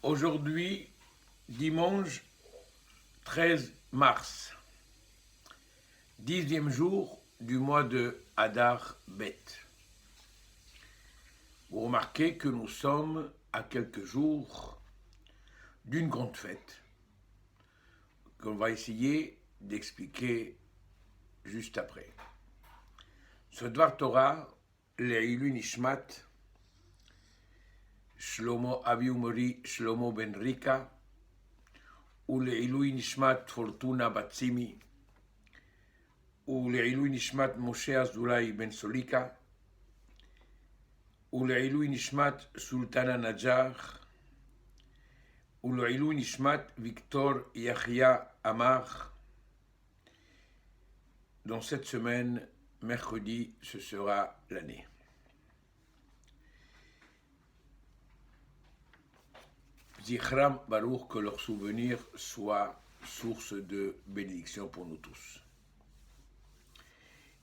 Aujourd'hui, dimanche 13 mars, 10e jour du mois de Adar Bet. Vous remarquez que nous sommes à quelques jours d'une grande fête qu'on va essayer d'expliquer juste après. Ce Dvar Torah, Le'ilu Nishmat, Shlomo Aviumori Shlomo Ben Rika, ou Le'ilu Nishmat Fortuna Batsimi, ou Le'ilu Nishmat Moshe Azulay Ben Solika, ou Le'ilu Nishmat Sultana Najar, ou Le'ilu Nishmat Victor Yahya Amar. Dans cette semaine, mercredi, ce sera l'année. Zichram Baruch, que leur souvenir soit source de bénédiction pour nous tous.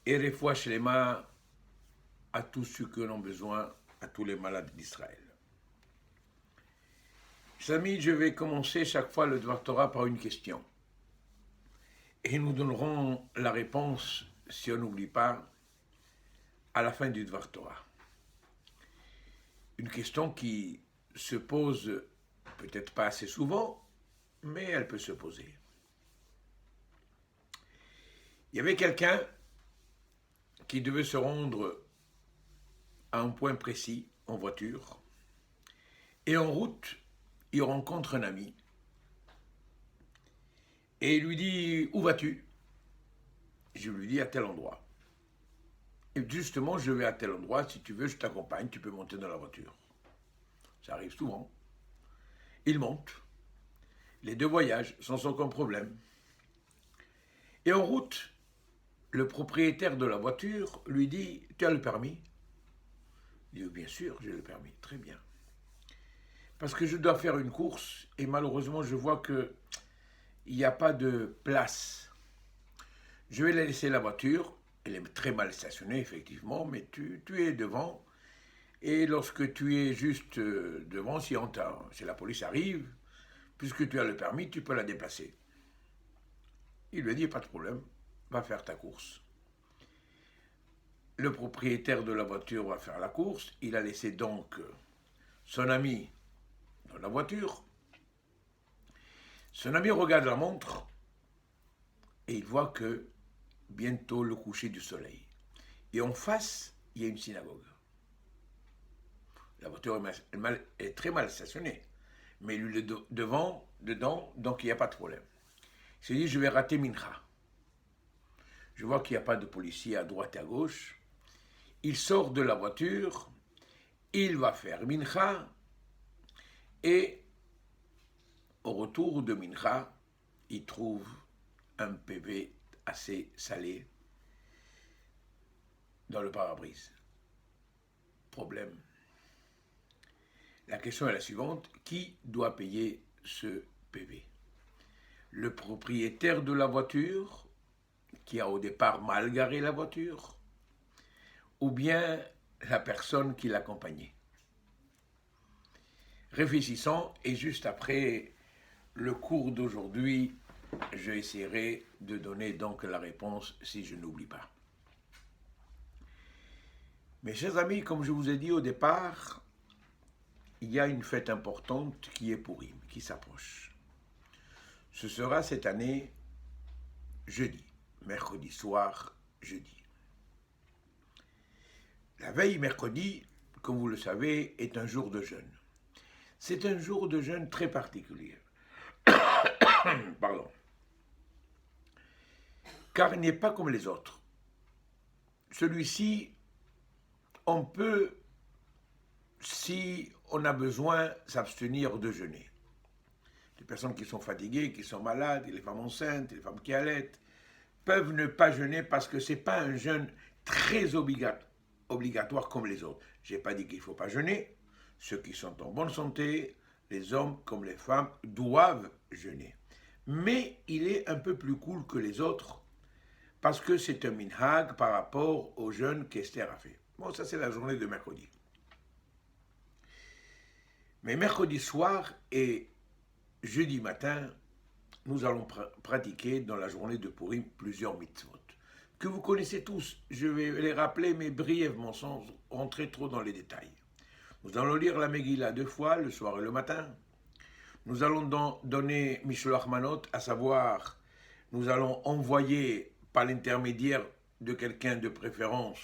Et Refoua Shlema à tous ceux qui en ont besoin, à tous les malades d'Israël. Chers amis, je vais commencer chaque fois le Dvar Torah par une question. Et nous donnerons la réponse, si on n'oublie pas, à la fin du Dvar Torah. Une question qui se pose peut-être pas assez souvent, mais elle peut se poser. Il y avait quelqu'un qui devait se rendre à un point précis en voiture, et en route, il rencontre un ami, et il lui dit « Où vas-tu » Je lui dis « À tel endroit ». Et justement, je vais à tel endroit, si tu veux, je t'accompagne, tu peux monter dans la voiture. Ça arrive souvent. Il monte, les deux voyagent sans aucun problème. Et en route, le propriétaire de la voiture lui dit « Tu as le permis ?» Il dit « Bien sûr, j'ai le permis, très bien. Parce que je dois faire une course et malheureusement, je vois qu'il n'y a pas de place. Je vais laisser la voiture, elle est très mal stationnée effectivement, mais tu es devant. Et lorsque tu es juste devant, si la police arrive, puisque tu as le permis, tu peux la déplacer. » Il lui dit « Pas de problème, va faire ta course. » Le propriétaire de la voiture va faire la course. Il a laissé donc son ami dans la voiture. Son ami regarde la montre et il voit que bientôt le coucher du soleil. Et en face, il y a une synagogue. La voiture est très mal stationnée, mais lui est dedans, donc il n'y a pas de problème. Il se dit, je vais rater Mincha. Je vois qu'il n'y a pas de policier à droite et à gauche. Il sort de la voiture, il va faire Mincha, et au retour de Mincha, il trouve un PV assez salé dans le pare-brise. Problème. La question est la suivante, qui doit payer ce PV? Le propriétaire de la voiture, qui a au départ mal garé la voiture, ou bien la personne qui l'accompagnait? Réfléchissons, et juste après le cours d'aujourd'hui, je essaierai de donner donc la réponse si je n'oublie pas. Mes chers amis, comme je vous ai dit au départ, il y a une fête importante qui est Pourim, qui s'approche. Ce sera cette année jeudi, mercredi soir, jeudi. La veille mercredi, comme vous le savez, est un jour de jeûne. C'est un jour de jeûne très particulier. Pardon. Car il n'est pas comme les autres. Celui-ci, on peut, si on a besoin, s'abstenir de jeûner. Les personnes qui sont fatiguées, qui sont malades, les femmes enceintes, les femmes qui allaitent, peuvent ne pas jeûner parce que ce n'est pas un jeûne très obligatoire comme les autres. Je n'ai pas dit qu'il ne faut pas jeûner. Ceux qui sont en bonne santé, les hommes comme les femmes, doivent jeûner. Mais il est un peu plus cool que les autres parce que c'est un minhag par rapport au jeûne qu'Esther a fait. Bon, ça c'est la journée de mercredi. Mais mercredi soir et jeudi matin, nous allons pratiquer dans la journée de Purim plusieurs mitzvot que vous connaissez tous. Je vais les rappeler, mais brièvement, sans rentrer trop dans les détails. Nous allons lire la Megillah 2 fois, le soir et le matin. Nous allons donner Mishloach Manot, à savoir, nous allons envoyer par l'intermédiaire de quelqu'un de préférence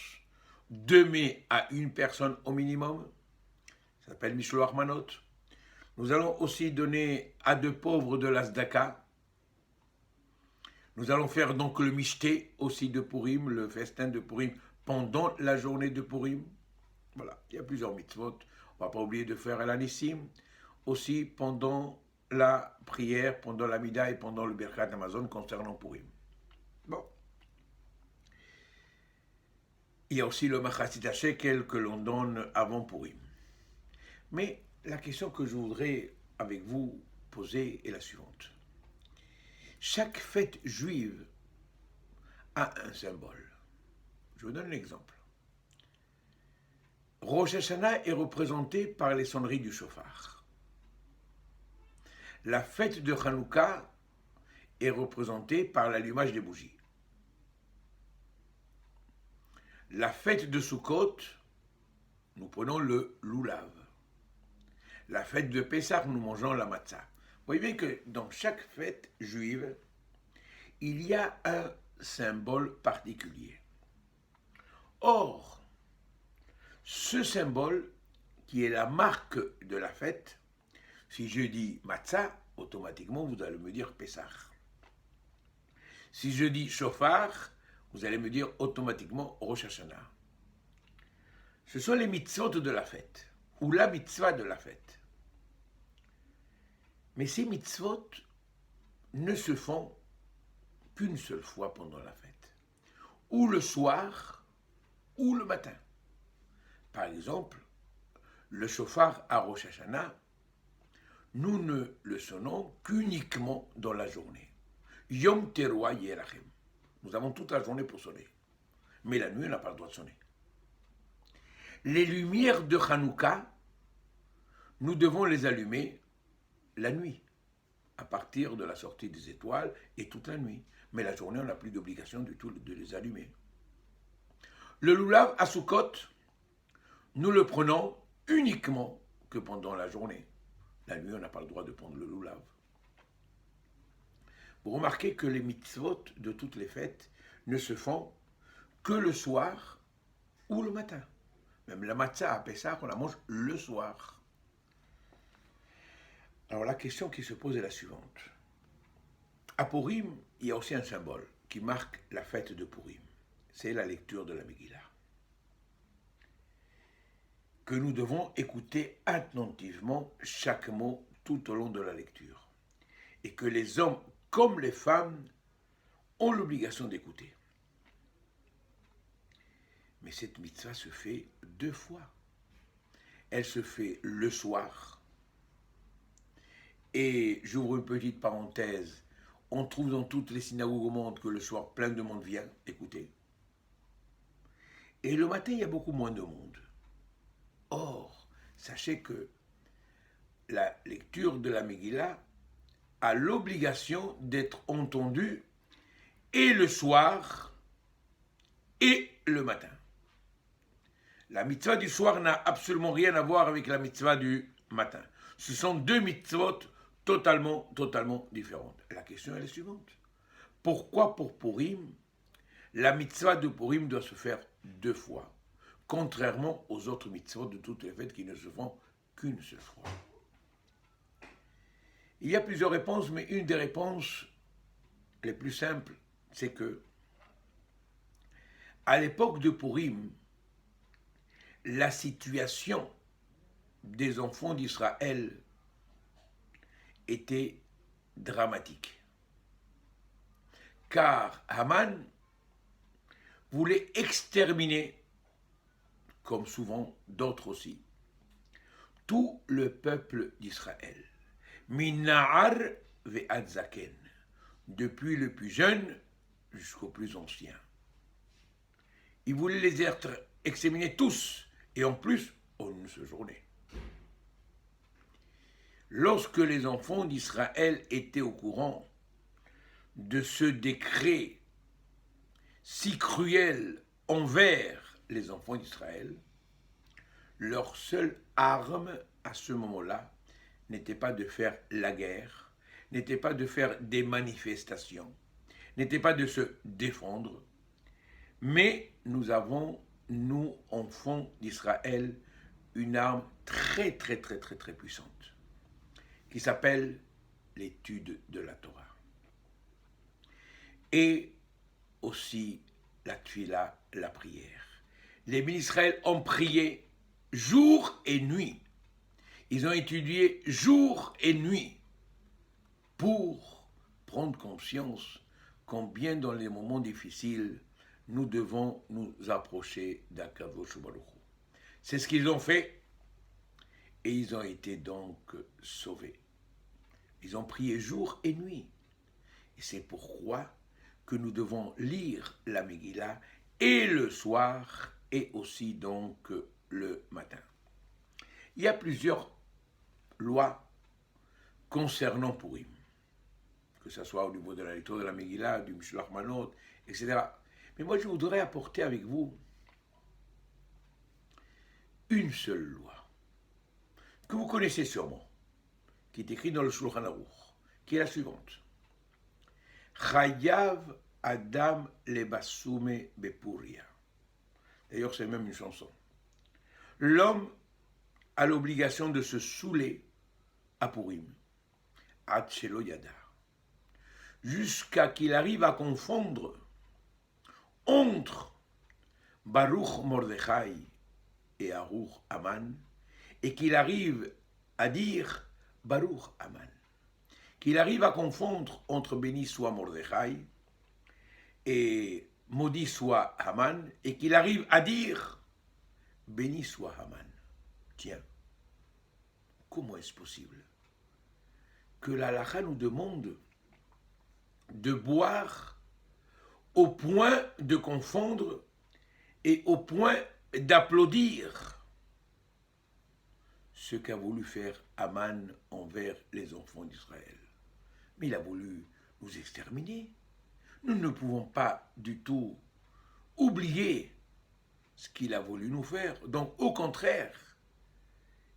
2 mets à une personne au minimum. Ça s'appelle Mishloach Manot. Nous allons aussi donner à 2 pauvres de la Zdaka. Nous allons faire donc le Mishté aussi de Purim, le festin de Purim pendant la journée de Purim. Voilà, il y a plusieurs mitzvot. On ne va pas oublier de faire El Anissim aussi pendant la prière, pendant la Mida et pendant le Birkat Amazon concernant Purim. Bon. Il y a aussi le Machatzit Shekel que l'on donne avant Purim. Mais la question que je voudrais avec vous poser est la suivante. Chaque fête juive a un symbole. Je vous donne un exemple. Rosh Hashanah est représenté par les sonneries du shofar. La fête de Hanouka est représentée par l'allumage des bougies. La fête de Sukkot, nous prenons le loulav. La fête de Pessah, nous mangeons la matzah. Vous voyez bien que dans chaque fête juive, il y a un symbole particulier. Or, ce symbole, qui est la marque de la fête, si je dis matzah, automatiquement vous allez me dire Pessah. Si je dis shofar, vous allez me dire automatiquement Rosh Hashanah. Ce sont les mitzvot de la fête, ou la mitzvah de la fête. Mais ces mitzvot ne se font qu'une seule fois pendant la fête, ou le soir, ou le matin. Par exemple, le shofar à Rosh Hashanah, nous ne le sonnons qu'uniquement dans la journée. Yom Teruah Yerachem. Nous avons toute la journée pour sonner. Mais la nuit, on n'a pas le droit de sonner. Les lumières de Hanouka, nous devons les allumer la nuit, à partir de la sortie des étoiles et toute la nuit. Mais la journée, on n'a plus d'obligation du tout de les allumer. Le loulav à Sukkot, nous le prenons uniquement que pendant la journée. La nuit, on n'a pas le droit de prendre le loulav. Vous remarquez que les mitzvot de toutes les fêtes ne se font que le soir ou le matin. Même la matzah à Pessah, on la mange le soir. Alors la question qui se pose est la suivante. À Purim, il y a aussi un symbole qui marque la fête de Purim. C'est la lecture de la Megillah, que nous devons écouter attentivement chaque mot tout au long de la lecture, et que les hommes comme les femmes ont l'obligation d'écouter. Mais cette mitzvah se fait 2 fois. Elle se fait le soir, et j'ouvre une petite parenthèse, on trouve dans toutes les synagogues au monde que le soir plein de monde vient écouter. Et le matin, il y a beaucoup moins de monde. Or, sachez que la lecture de la Megillah a l'obligation d'être entendue et le soir et le matin. La mitzvah du soir n'a absolument rien à voir avec la mitzvah du matin. Ce sont 2 mitzvot totalement différentes. La question est la suivante. Pourquoi pour Purim, la mitzvah de Purim doit se faire 2 fois, contrairement aux autres mitzvot de toutes les fêtes qui ne se font qu'une seule fois? Il y a plusieurs réponses, mais une des réponses les plus simples, c'est que à l'époque de Purim, la situation des enfants d'Israël était dramatique. Car Haman voulait exterminer, comme souvent d'autres aussi, tout le peuple d'Israël. Minahar ve'ad zaken, depuis le plus jeune jusqu'au plus ancien. Il voulait les être exterminés tous, et en plus, en une seule journée. lorsque les enfants d'Israël étaient au courant de ce décret si cruel envers les enfants d'Israël, leur seule arme à ce moment-là n'était pas de faire la guerre, n'était pas de faire des manifestations, n'était pas de se défendre, mais nous avons, nous, enfants d'Israël, une arme très puissante qui s'appelle l'étude de la Torah. Et aussi la tfila, la prière. Les bénis d'Israël ont prié jour et nuit. Ils ont étudié jour et nuit pour prendre conscience combien dans les moments difficiles nous devons nous approcher d'Akadosh Baruch Hu. C'est ce qu'ils ont fait et ils ont été donc sauvés. Ils ont prié jour et nuit. Et c'est pourquoi que nous devons lire la Megillah et le soir et aussi donc le matin. Il y a plusieurs lois concernant Purim, que ce soit au niveau de la lecture de la Megillah, du Mishloach Manot, etc. Mais moi je voudrais apporter avec vous une seule loi, que vous connaissez sûrement, qui est écrite dans le Shulchan Aruch, qui est la suivante. Chayav Adam lebasume bepuria. D'ailleurs, c'est même une chanson. L'homme a l'obligation de se saouler à Purim, ad shelo yada, jusqu'à qu'il arrive à confondre entre Baruch Mordechai et Aruch Aman, et qu'il arrive à dire Baruch Aman. Qu'il arrive à confondre entre béni soit Mordechai et maudit soit Haman, et qu'il arrive à dire béni soit Haman. Tiens, comment est-ce possible que la halakha nous demande de boire au point de confondre et au point d'applaudir ce qu'a voulu faire Haman envers les enfants d'Israël? Mais il a voulu nous exterminer. Nous ne pouvons pas du tout oublier ce qu'il a voulu nous faire. Donc, au contraire,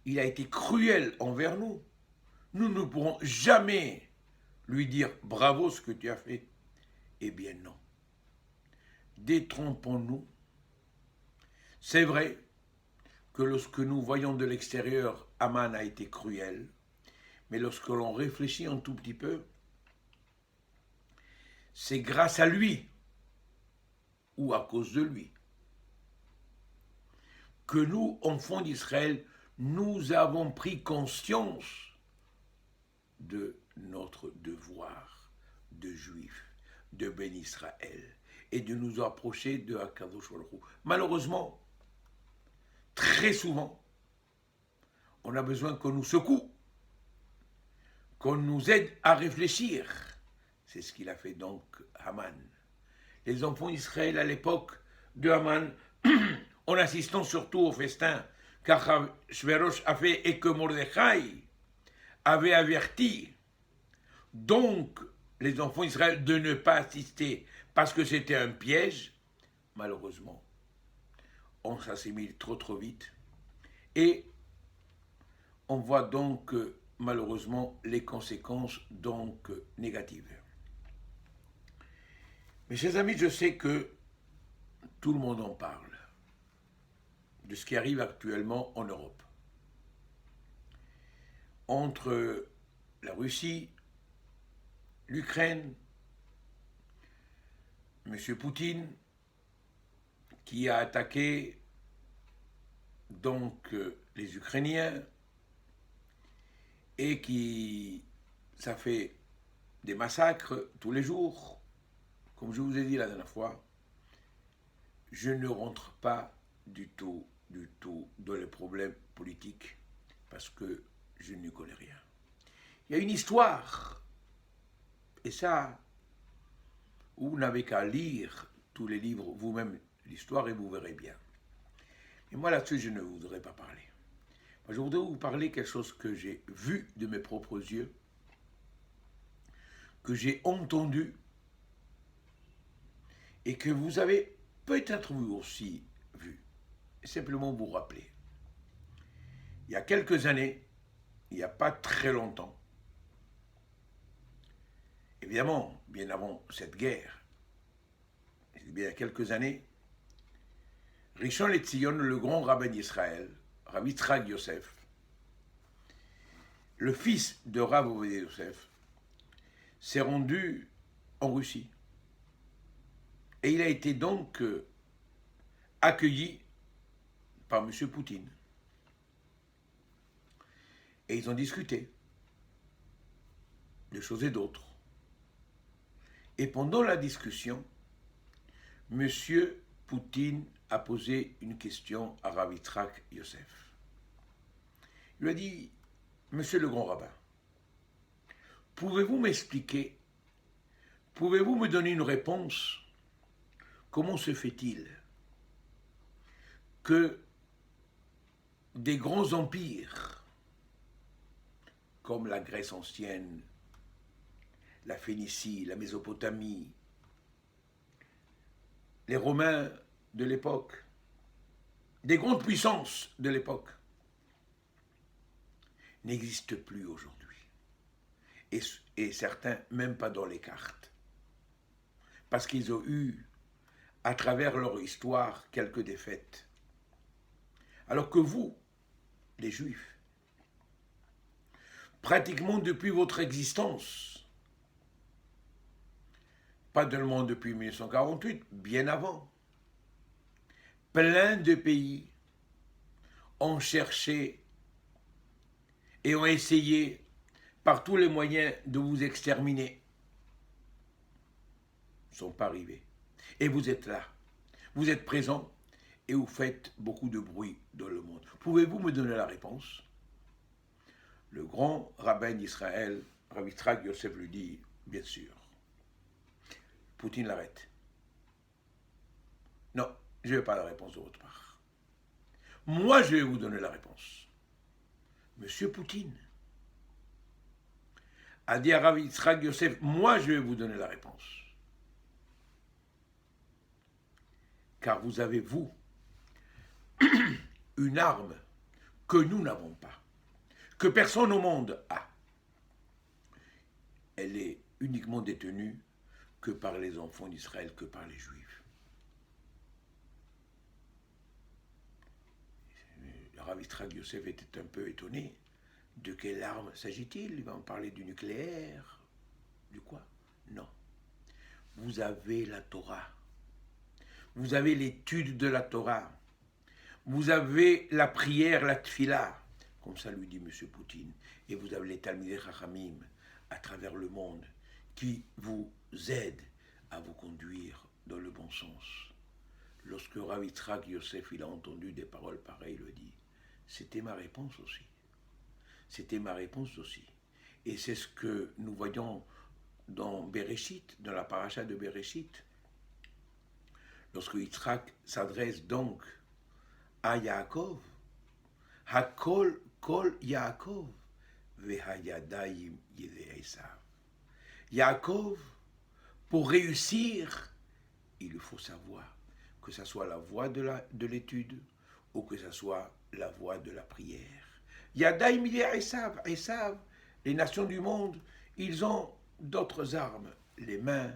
il a été cruel envers nous. Nous ne pourrons jamais lui dire « bravo ce que tu as fait ». Eh bien non. Détrompons-nous. C'est vrai que lorsque nous voyons de l'extérieur, Haman a été cruel, mais lorsque l'on réfléchit un tout petit peu, c'est grâce à lui ou à cause de lui que nous, enfants d'Israël, nous avons pris conscience de notre devoir de juifs, de Ben Israël, et de nous approcher de Akadosh Baruch Hu. Malheureusement, très souvent, on a besoin qu'on nous secoue, qu'on nous aide à réfléchir. C'est ce qu'il a fait donc Haman. Les enfants d'Israël à l'époque de Haman, en assistant surtout au festin qu'Achashverosh a fait et que Mordechai avait averti donc les enfants d'Israël de ne pas assister parce que c'était un piège, malheureusement, on s'assimile trop vite et on voit donc malheureusement les conséquences donc négatives. Mes chers amis, je sais que tout le monde en parle de ce qui arrive actuellement en Europe. Entre la Russie, l'Ukraine, M. Poutine, qui a attaqué donc les Ukrainiens et qui, ça fait des massacres tous les jours. Comme je vous ai dit la dernière fois, je ne rentre pas du tout dans les problèmes politiques parce que je n'y connais rien. Il y a une histoire, et ça, vous n'avez qu'à lire tous les livres vous-même, l'histoire, et vous verrez bien. Et moi là-dessus, je ne voudrais pas parler. Je voudrais vous parler quelque chose que j'ai vu de mes propres yeux, que j'ai entendu et que vous avez peut-être vous aussi vu. Et simplement vous rappeler. Il y a quelques années, il n'y a pas très longtemps, évidemment, bien avant cette guerre, il y a quelques années, Rishon LeZion, le grand rabbin d'Israël, Rav Yitzhak Yosef, le fils de Rav Ovadia Yosef, s'est rendu en Russie. Et il a été donc accueilli par M. Poutine. Et ils ont discuté de choses et d'autres. Et pendant la discussion, M. Poutine a posé une question à Rav Yitzhak Yosef. Il lui a dit, Monsieur le grand rabbin, pouvez-vous m'expliquer, pouvez-vous me donner une réponse? Comment se fait-il que des grands empires, comme la Grèce ancienne, la Phénicie, la Mésopotamie, les Romains de l'époque, des grandes puissances de l'époque, n'existent plus aujourd'hui. Et certains même pas dans les cartes. Parce qu'ils ont eu, à travers leur histoire, quelques défaites. Alors que vous, les Juifs, pratiquement depuis votre existence, pas seulement depuis 1948, bien avant, plein de pays ont cherché et ont essayé par tous les moyens de vous exterminer. Ils ne sont pas arrivés. Et vous êtes là. Vous êtes présents et vous faites beaucoup de bruit dans le monde. Pouvez-vous me donner la réponse? Le grand rabbin d'Israël, Rav Yitzhak Yosef, lui dit, bien sûr. Poutine l'arrête. Non, je n'ai pas la réponse de votre part. Moi, je vais vous donner la réponse. Monsieur Poutine a dit à Rav Yitzhak Yosef, moi, je vais vous donner la réponse. Car vous avez, vous, une arme que nous n'avons pas, que personne au monde a. Elle est uniquement détenue que par les enfants d'Israël, que par les Juifs. Rav Yitzhak Yosef était un peu étonné. De quelle arme s'agit-il? Il va en parler du nucléaire. Du quoi? Non. Vous avez la Torah. Vous avez l'étude de la Torah. Vous avez la prière, la tfila. Comme ça lui dit M. Poutine. Et vous avez les Talmidei Chachamim à travers le monde qui vous aident à vous conduire dans le bon sens. Lorsque Rav Yitzhak Yosef il a entendu des paroles pareilles, il lui dit, c'était ma réponse aussi. C'était ma réponse aussi. Et c'est ce que nous voyons dans Bereshit, dans la paracha de Bereshit. Lorsque Yitzhak s'adresse donc à Yaakov, Hakol kol Yaakov, vehayadayim yedei Esav. Yaakov, pour réussir, il faut savoir que ce soit la voie de l'étude ou que ce soit la voie de la prière. Yadaim yedei Esav. Esav, les nations du monde, ils ont d'autres armes, les mains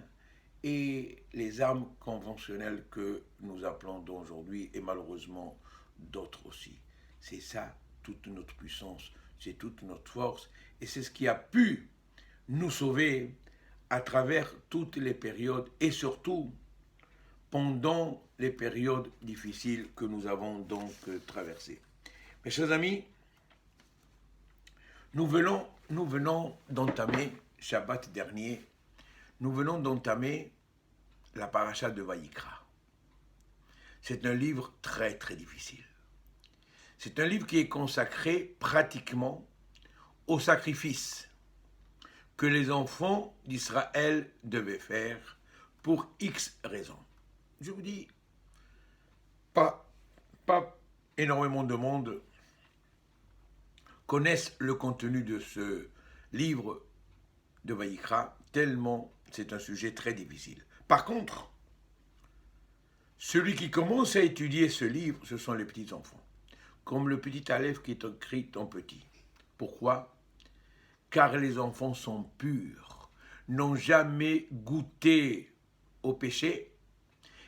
et les armes conventionnelles que nous appelons aujourd'hui, et malheureusement d'autres aussi. C'est ça toute notre puissance, c'est toute notre force, et c'est ce qui a pu nous sauver à travers toutes les périodes, et surtout pendant les périodes difficiles que nous avons donc traversées. Mes chers amis, nous venons d'entamer, Shabbat dernier, nous venons d'entamer la paracha de Vayikra. C'est un livre très très difficile. C'est un livre qui est consacré pratiquement au sacrifice que les enfants d'Israël devaient faire pour X raisons. Je vous dis, pas énormément de monde connaissent le contenu de ce livre de Vaïkra, tellement c'est un sujet très difficile. Par contre, celui qui commence à étudier ce livre, ce sont les petits-enfants, comme le petit Aleph qui est écrit en petit. Pourquoi? Car les enfants sont purs, n'ont jamais goûté au péché,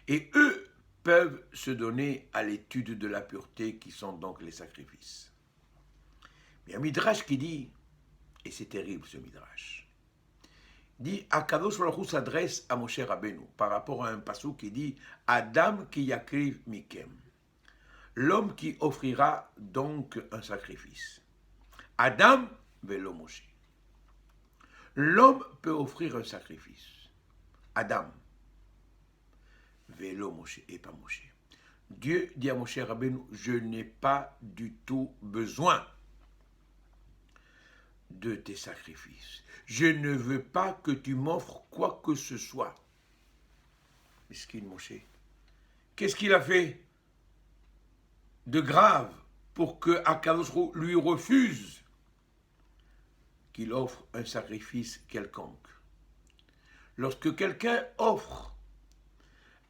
et eux peuvent se donner à l'étude de la pureté qui sont donc les sacrifices. Il y a un midrash qui dit, et c'est terrible ce midrash, dit Akadosh Baruch Hu s'adresse à Moshe Rabbeinu par rapport à un passage qui dit Adam ki yakriv mikem, l'homme qui offrira donc un sacrifice. Adam velo Moshe. L'homme peut offrir un sacrifice. Adam velo Moshe et pas Moshe. Dieu dit à Moshe Rabbeinu, je n'ai pas du tout besoin de tes sacrifices. Je ne veux pas que tu m'offres quoi que ce soit. Miskin Moshe. Qu'est-ce qu'il a fait de grave pour que Akadosh lui refuse qu'il offre un sacrifice quelconque? Lorsque quelqu'un offre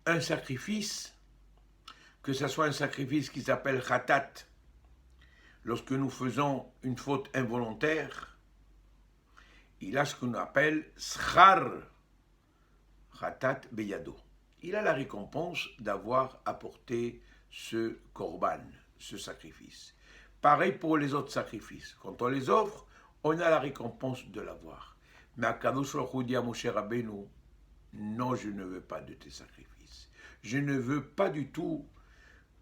un sacrifice, que ce soit un sacrifice qui s'appelle khatat, lorsque nous faisons une faute involontaire, il a ce qu'on appelle schar khatat beyado. Il a la récompense d'avoir apporté ce korban, ce sacrifice. Pareil pour les autres sacrifices. Quand on les offre, on a la récompense de l'avoir. Mais Akadosh Baruch Hu dit à Moshe Rabbeinu, non, je ne veux pas de tes sacrifices. Je ne veux pas du tout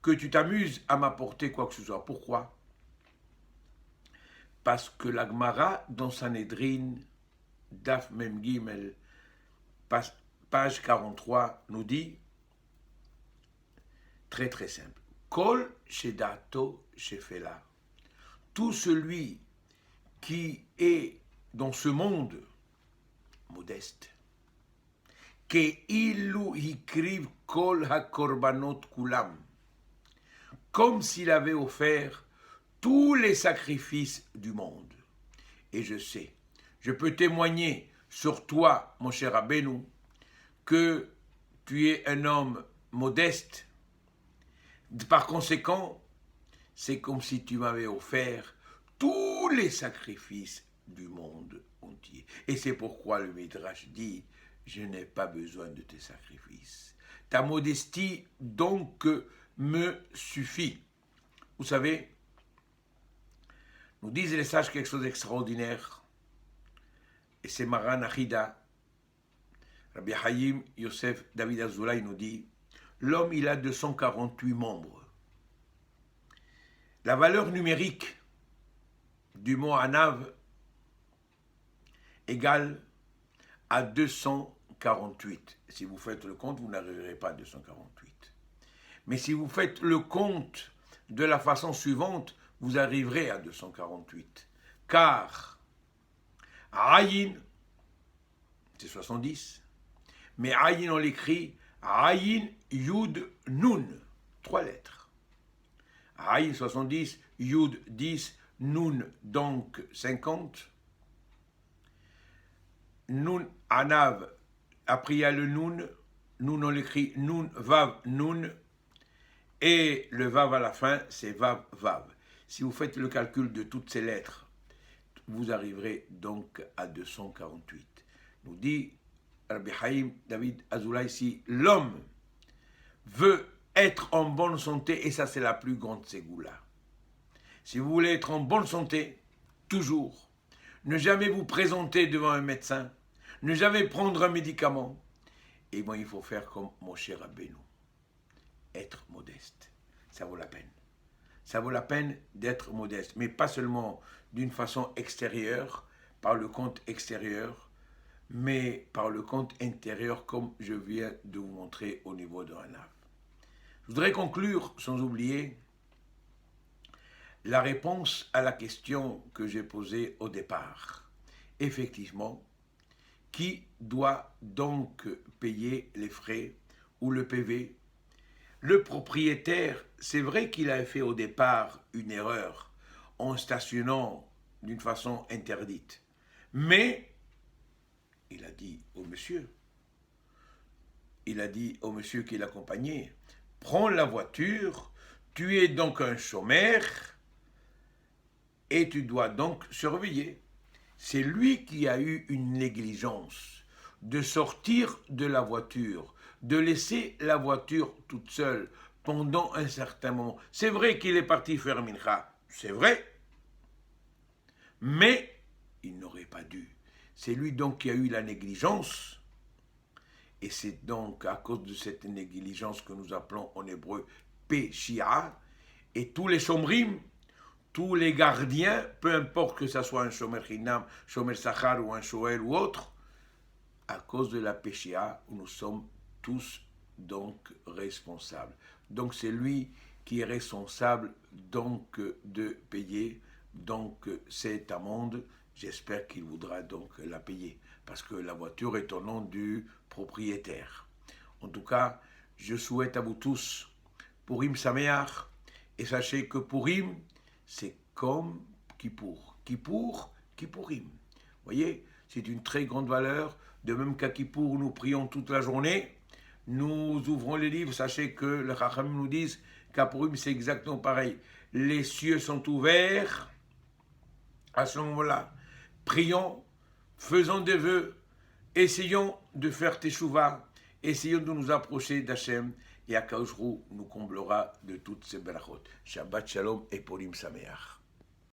que tu t'amuses à m'apporter quoi que ce soit. Pourquoi? Parce que la Gemara, dans Sanhedrin, Daf Mem Gimel, page 43, nous dit, très très simple, Kol shedato shefela, tout celui qui est dans ce monde modeste, que ilu hikriv kol hakorbanot kulam, comme s'il avait offert tous les sacrifices du monde. Et je sais, je peux témoigner sur toi, mon cher Rabbeinu, que tu es un homme modeste. Par conséquent, c'est comme si tu m'avais offert tous les sacrifices du monde entier. Et c'est pourquoi le Midrash dit, je n'ai pas besoin de tes sacrifices. Ta modestie donc me suffit. Vous savez, nous disent les sages quelque chose d'extraordinaire. Et c'est Maran Achida, Rabbi Haïm Yosef David Azoulay nous dit, l'homme il a 248 membres. La valeur numérique du mot Anav égale à 248. Si vous faites le compte, vous n'arriverez pas à 248. Mais si vous faites le compte de la façon suivante, vous arriverez à 248. Car Ayin, c'est 70. Mais Ayin, on l'écrit Ayin Yud Nun. 3 lettres. Ayin 70, Yud 10, Nun donc 50. Nun Anav, après il y a le Nun. Nun on l'écrit Nun Vav Nun. Et le Vav à la fin, c'est Vav Vav. Si vous faites le calcul de toutes ces lettres, vous arriverez donc à 248. Nous dit Rabbi Haïm David Azoulay ici, l'homme veut être en bonne santé, et ça c'est la plus grande ségoula. Si vous voulez être en bonne santé, toujours, ne jamais vous présenter devant un médecin, ne jamais prendre un médicament, et bon, il faut faire comme Moshe Rabbeinu, être modeste. Ça vaut la peine. Ça vaut la peine d'être modeste, mais pas seulement d'une façon extérieure, par le compte extérieur, mais par le compte intérieur, comme je viens de vous montrer au niveau de Hanav. Je voudrais conclure, sans oublier, la réponse à la question que j'ai posée au départ. Effectivement, qui doit donc payer les frais ou le PV? Le propriétaire, c'est vrai qu'il a fait au départ une erreur en stationnant d'une façon interdite. Mais, il a dit au monsieur qui l'accompagnait, prends la voiture, tu es donc un chômeur et tu dois donc surveiller. C'est lui qui a eu une négligence de sortir de la voiture, de laisser la voiture toute seule pendant un certain moment. C'est vrai qu'il est parti faire mincha, c'est vrai, mais il n'aurait pas dû. C'est lui donc qui a eu la négligence, et c'est donc à cause de cette négligence que nous appelons en hébreu péchia, et tous les shomrim, tous les gardiens, peu importe que ce soit un shomer chinam, shomer sachar ou un shoel ou autre, à cause de la péchia, nous sommes tous donc responsables. Donc c'est lui qui est responsable donc de payer donc cette amende. J'espère qu'il voudra donc la payer parce que la voiture est au nom du propriétaire. En tout cas, je souhaite à vous tous Purim Sameach et sachez que Purim c'est comme Kippour. Kippourim. Vous voyez, c'est une très grande valeur. De même qu'à Kippour, nous prions toute la journée. Nous ouvrons les livres. Sachez que les Chachamim nous disent qu'à Purim, c'est exactement pareil. Les cieux sont ouverts. À ce moment-là, prions, faisons des vœux, essayons de faire Teshuvah, essayons de nous approcher d'Hachem. Et Akadosh Hu nous comblera de toutes ces berachot. Shabbat Shalom et Purim Sameach.